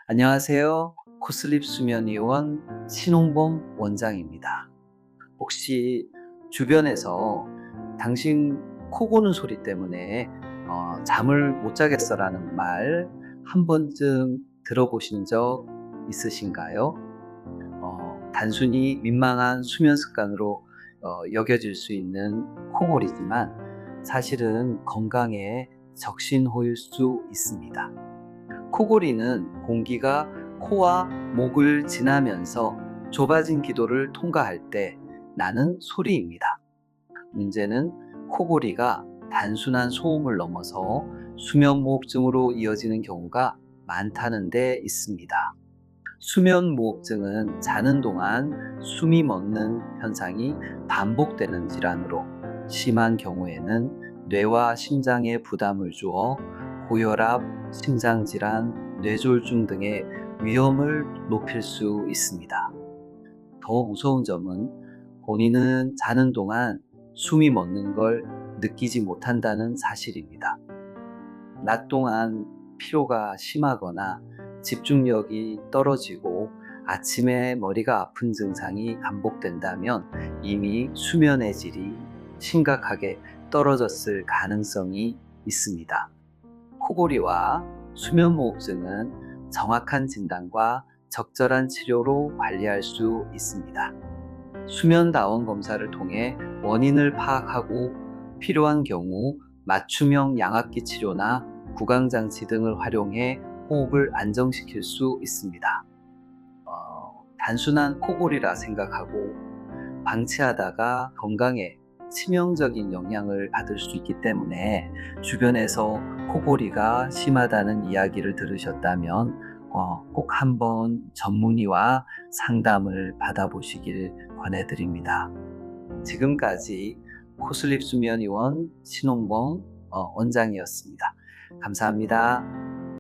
안녕하세요. 코슬립 수면의원 신홍범 원장입니다. 혹시 주변에서 당신 코 고는 소리 때문에 잠을 못 자겠어라는 말 한 번쯤 들어보신 적 있으신가요? 단순히 민망한 수면 습관으로 여겨질 수 있는 코골이지만 사실은 건강에 적신호일 수 있습니다. 코골이는 공기가 코와 목을 지나면서 좁아진 기도를 통과할 때 나는 소리입니다. 문제는 코골이가 단순한 소음을 넘어서 수면무호흡증으로 이어지는 경우가 많다는 데 있습니다. 수면무호흡증은 자는 동안 숨이 멎는 현상이 반복되는 질환으로 심한 경우에는 뇌와 심장에 부담을 주어 고혈압, 심장질환, 뇌졸중 등의 위험을 높일 수 있습니다. 더 무서운 점은 본인은 자는 동안 숨이 멎는 걸 느끼지 못한다는 사실입니다. 낮 동안 피로가 심하거나 집중력이 떨어지고 아침에 머리가 아픈 증상이 반복된다면 이미 수면의 질이 심각하게 떨어졌을 가능성이 있습니다. 코골이와 수면무호흡증은 정확한 진단과 적절한 치료로 관리할 수 있습니다. 수면다원 검사를 통해 원인을 파악하고 필요한 경우 맞춤형 양압기 치료나 구강장치 등을 활용해 호흡을 안정시킬 수 있습니다. 단순한 코골이라 생각하고 방치하다가 건강에 치명적인 영향을 받을 수 있기 때문에 주변에서 코골이가 심하다는 이야기를 들으셨다면 꼭 한번 전문의와 상담을 받아보시길 권해드립니다. 지금까지 코슬립 수면의원 신홍범 원장이었습니다. 감사합니다.